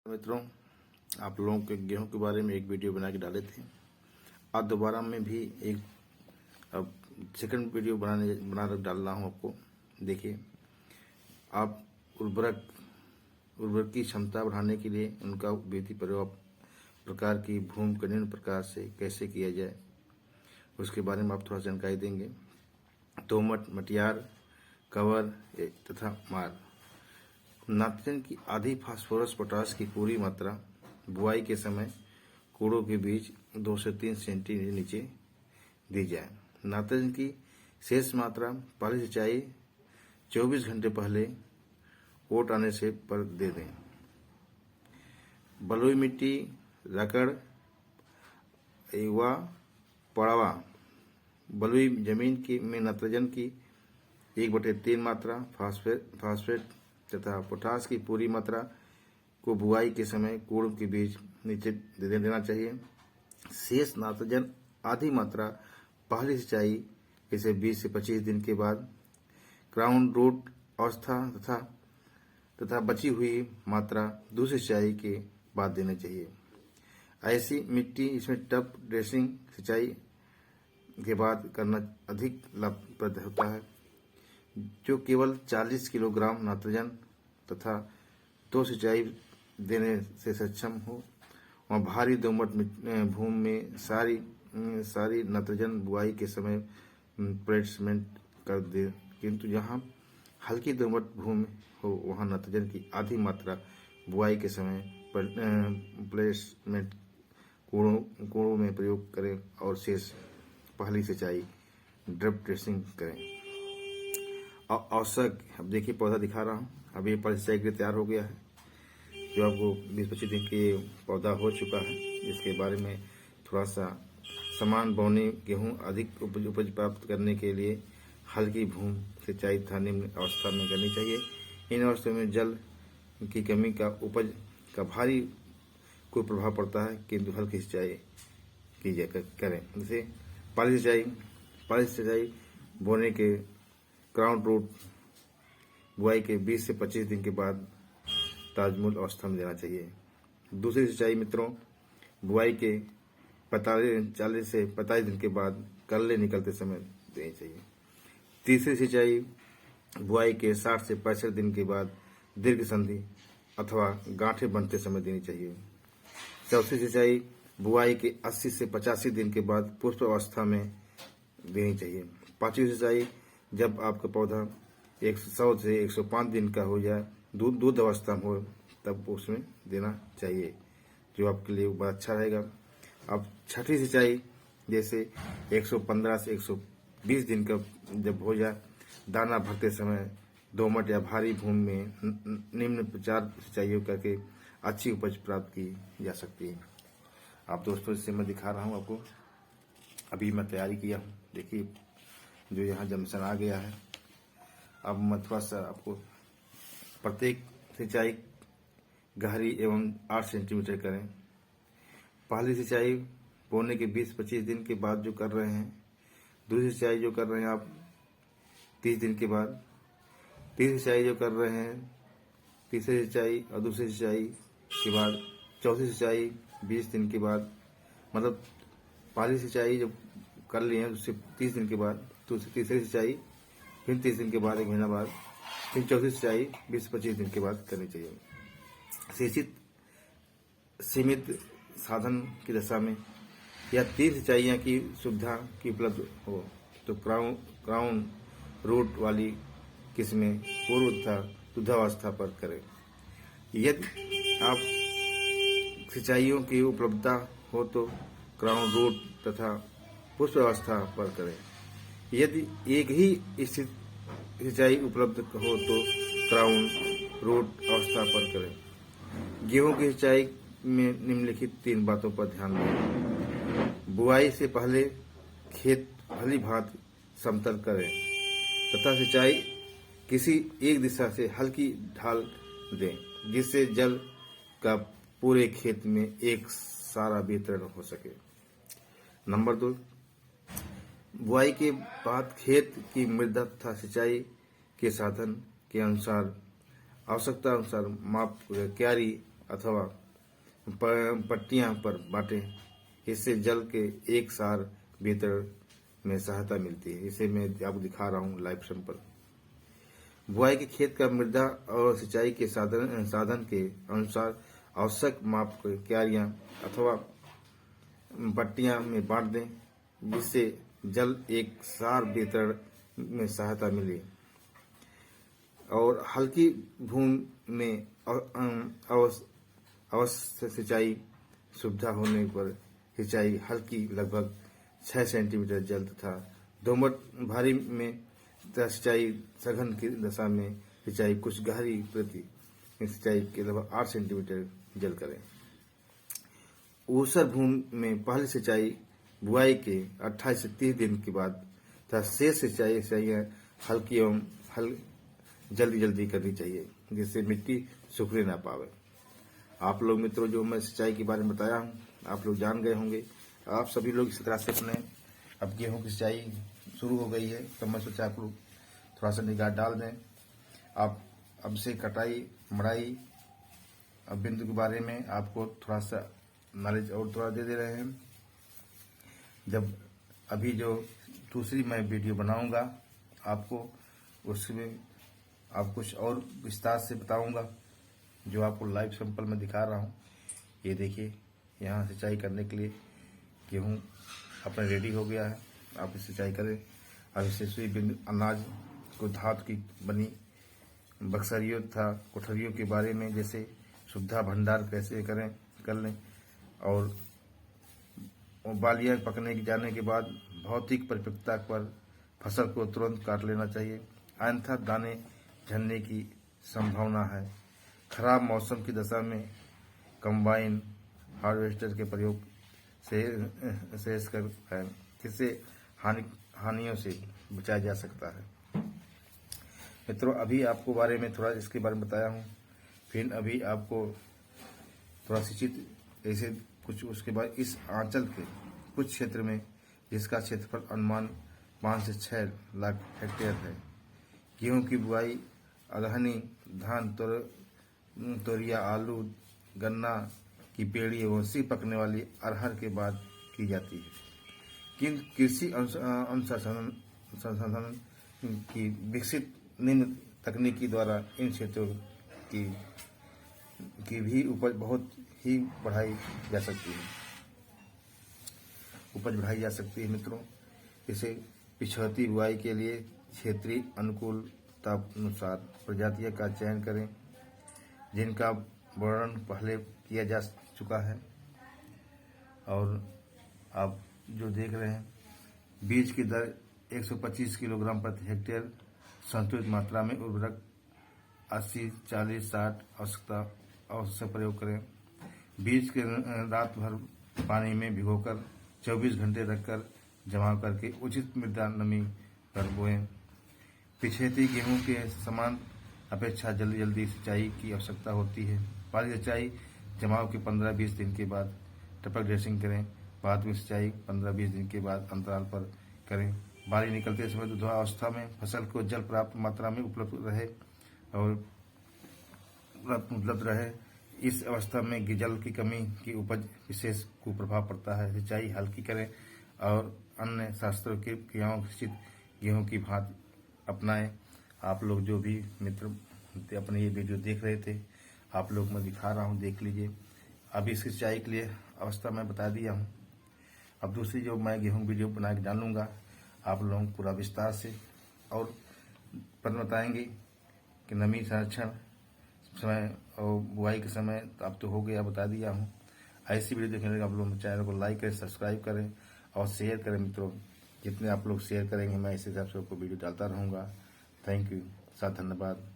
मित्रों, आप लोगों के गेहूं के बारे में एक वीडियो बना के डाले थे। आज दोबारा मैं भी एक अब सेकंड वीडियो बना कर डाल रहा हूं आपको। देखिए, आप उर्वरक की क्षमता बढ़ाने के लिए उनका विधि प्रकार की भूमि का निम्न प्रकार से कैसे किया जाए, उसके बारे में आप थोड़ा जानकारी देंगे। दोमट, मटियार, कवर तथा मार। नाइट्रोजन की आधी, फास्फोरस पोटास की पूरी मात्रा बुआई के समय कोड़ों के बीच 2 से 3 सेंटीमीटर नीचे दी जाए। नाइट्रोजन की शेष मात्रा पहली सिंचाई 24 घंटे पहले ओट आने से पर दे दें। बलुई मिट्टी, रकड़ व पड़वा। बलुई जमीन में नाइट्रोजन की 1/3 मात्रा, फास्फेट तथा पोटास की पूरी मात्रा को बुआई के समय कोड़ों के बीच नीचे दे देना चाहिए। शेष नाइट्रोजन आधी मात्रा पहली सिंचाई इसे 20 से 25 दिन के बाद क्राउन रूट अवस्था तथा बची हुई मात्रा दूसरी सिंचाई के बाद देनी चाहिए। ऐसी मिट्टी इसमें टप ड्रेसिंग सिंचाई के बाद करना अधिक लाभप्रद होता है, जो केवल 40 किलोग्राम नाइट्रोजन तथा 2 सिंचाई देने से सक्षम हो और भारी दोमट भूमि में सारी नाइट्रोजन बुआई के समय प्लेसमेंट कर दे, किंतु जहां हल्की दोमट भूमि हो वहां नाइट्रोजन की आधी मात्रा बुआई के समय प्लेसमेंट कोड़ों में प्रयोग करें और शेष पहली सिंचाई ड्रिप ड्रेसिंग करें। आवश्यक, अब देखिए पौधा दिखा रहा हूँ, अभी ये पहली सिंचाई के लिए तैयार हो गया है, जो आपको 20-25 दिन के पौधा हो चुका है। इसके बारे में थोड़ा सा समान बौनी गेहूं अधिक उपज प्राप्त करने के लिए हल्की भूमि सिंचाई तथा निम्न अवस्था में करनी चाहिए। इन अवस्था में जल की कमी का उपज का भारी कोई प्रभाव पड़ता है, किंतु हल्की सिंचाई करें। जैसे पहली सिंचाई बोने के क्राउन रूट बुआई के 20 से 25 दिन के बाद ताजमूल अवस्था में देना चाहिए। दूसरी सिंचाई मित्रों बुआई के 40 से 45 दिन के बाद कल्ले निकलते समय देनी चाहिए। तीसरी सिंचाई बुआई के 60 से 65 दिन के बाद दीर्घ संधि अथवा गांठें बनते समय देनी चाहिए। चौथी सिंचाई बुआई के 80 से 85 दिन के बाद पुष्प अवस्था में देनी चाहिए। पांचवी सिंचाई जब आपका पौधा 100 से 105 दिन का हो जाए, दूध अवस्था में हो, तब उसमें देना चाहिए, जो आपके लिए बहुत अच्छा रहेगा। अब छठी सिंचाई जैसे 115 से 120 दिन का जब हो जाए, दाना भरते समय दोमट या भारी भूमि में निम्न प्रचार सिंचाइयों करके अच्छी उपज प्राप्त की जा सकती है। आप दोस्तों इससे मैं दिखा रहा हूँ आपको, अभी मैं तैयारी किया हूँ। देखिए जो यहाँ जमसन आ गया है। अब मैं थोड़ा सा आपको प्रत्येक सिंचाई गहरी एवं 8 सेंटीमीटर करें। पहली सिंचाई बोने के 20-25 दिन के बाद जो कर रहे हैं, दूसरी सिंचाई जो कर रहे हैं आप 30 दिन के बाद, तीसरी सिंचाई जो कर रहे हैं तीसरी सिंचाई और दूसरी सिंचाई के बाद, चौथी सिंचाई 20 दिन के बाद, मतलब पहली सिंचाई जब कर लिए हैं उससे 30 दिन के बाद, तो तीसरी सिंचाई फिर 30 दिन के बाद, 1 महीना बाद, फिर चौथी सिंचाई 20-25 दिन के बाद करनी चाहिए। सीमित साधन की दशा में या 3 सिंचाइयाँ की सुविधा की उपलब्ध हो तो क्राउन रूट वाली किस्में पूर्व तथा दुग्धावस्था पर करें। यदि आप सिंचाइयों की उपलब्धता हो तो क्राउन रूट तथा पुष्प अवस्था पर करें। यदि एक ही स्थित सिंचाई उपलब्ध हो तो क्राउन रूट अवस्था पर करें। गेहूं की सिंचाई में निम्नलिखित 3 बातों पर ध्यान दें। बुआई से पहले खेत भली भांति समतल करें तथा सिंचाई किसी एक दिशा से हल्की ढाल दें, जिससे जल का पूरे खेत में एक सारा वितरण हो सके। नंबर 2, बुआई के बाद खेत की मृदा तथा सिंचाई के साधन के अनुसार आवश्यकता अनुसार माप क्यारी अथवा पट्टियां पर बांटें। इससे जल के एक सार वितरण में सहायता मिलती है। इसे मैं आपको दिखा रहा हूँ लाइव सैंपल। बुआई के खेत का मृदा और सिंचाई के साधन के अनुसार आवश्यक माप क्यारियां अथवा पट्टियां में बांट दें, जिससे जल एक सार वितरण में सहायता मिले। और हल्की भूमि में अवश्य सिंचाई सुविधा होने पर सिंचाई हल्की लगभग 6 सेंटीमीटर जल तथा दोमट भारी में सिंचाई सघन की दशा में सिंचाई कुछ गहरी प्रति सिंचाई के लगभग 8 सेंटीमीटर जल करें। ऊसर भूमि में पहली सिंचाई बुआई के 28 से 30 दिन के बाद तथा शेष सिंचाई हल्की एवं जल्दी करनी चाहिए, जिससे मिट्टी सूखने ना पावे। आप लोग मित्रों, जो मैं सिंचाई के बारे में बताया हूँ, आप लोग जान गए होंगे। आप सभी लोग इसी तरह से अपने अब गेहूं की सिंचाई शुरू हो गई है, तो मैं सोचा आप लोग थोड़ा सा निगाह डाल दें। आप अब से कटाई मड़ाई बिंदु के बारे में आपको थोड़ा सा नॉलेज और थोड़ा दे रहे हैं। जब अभी जो दूसरी मैं वीडियो बनाऊंगा आपको, उसमें आप कुछ और विस्तार से बताऊंगा, जो आपको लाइव सैंपल में दिखा रहा हूं। ये देखिए, यहाँ सिंचाई करने के लिए गेहूं अपने रेडी हो गया है। आप इस सिंचाई करें। अब इससे अनाज को धातु की बनी बक्सरियों तथा कोठरियों के बारे में, जैसे सुविधा भंडार कैसे कर लें, और बालियां पकने जाने के बाद भौतिक परिपक्वता पर फसल को तुरंत काट लेना चाहिए, अन्यथा दाने झड़ने की संभावना है। खराब मौसम की दशा में कंबाइन हार्वेस्टर के प्रयोग से है, जिससे हानियों से बचाया जा सकता है। मित्रों, अभी आपको बारे में थोड़ा इसके बारे में बताया हूँ। फिर अभी आपको थोड़ा सिंचित ऐसे कुछ उसके बाद इस आंचल के कुछ क्षेत्र में, जिसका क्षेत्रफल अनुमान 5 से 6 लाख हेक्टेयर है, गेहूं की बुआई अगहनी, धान, तोरिया, आलू, गन्ना की पेड़ी एवं सी पकने वाली अरहर के बाद की जाती है। किंतु कृषि अनुसंधान की विकसित निम्न तकनीकी द्वारा इन क्षेत्रों की भी उपज बहुत ही बढ़ाई जा सकती है। मित्रों, इसे पिछौती बुआई के लिए क्षेत्रीय अनुकूलता अनुसार प्रजातियों का चयन करें, जिनका वर्णन पहले किया जा चुका है। और आप जो देख रहे हैं, बीज की दर 125 किलोग्राम प्रति हेक्टेयर, संतुलित मात्रा में उर्वरक 80, 40, 60 आवश्यक प्रयोग करें। बीज के रात भर पानी में भिगोकर 24 घंटे रखकर जमा करके उचित मृदा नमी पर बोएं। पिछेती गेहूं के समान अपेक्षा जल्दी सिंचाई की आवश्यकता होती है। पहली सिंचाई जमाव के 15-20 दिन के बाद टपक ड्रेसिंग करें। बाद में सिंचाई 15-20 दिन के बाद अंतराल पर करें। बाली निकलते समय दुग्धावस्था में फसल को जल पर्याप्त मात्रा में उपलब्ध रहे। इस अवस्था में जल की कमी की उपज विशेष कुप्रभाव पड़ता है। सिंचाई हल्की करें और अन्य शास्त्रों की क्रियाओं सिंचित गेहूं की भांति अपनाएं। आप लोग जो भी मित्र अपने ये वीडियो देख रहे थे, आप लोग मैं दिखा रहा हूँ, देख लीजिए। अभी इसकी सिंचाई के लिए अवस्था मैं बता दिया हूँ। अब दूसरी जो मैं गेहूं वीडियो बना के डालूंगा, आप लोगों को पूरा विस्तार से और बताएंगे कि नमी संरक्षण समय और बुआई के समय अब तो हो गया, बता दिया हूँ। ऐसी वीडियो देखने के लिए आप लोग चैनल को लाइक करें, सब्सक्राइब करें और शेयर करें। मित्रों, जितने आप लोग शेयर करेंगे, मैं इस हिसाब से आपको वीडियो डालता रहूँगा। थैंक यू, साथ धन्यवाद।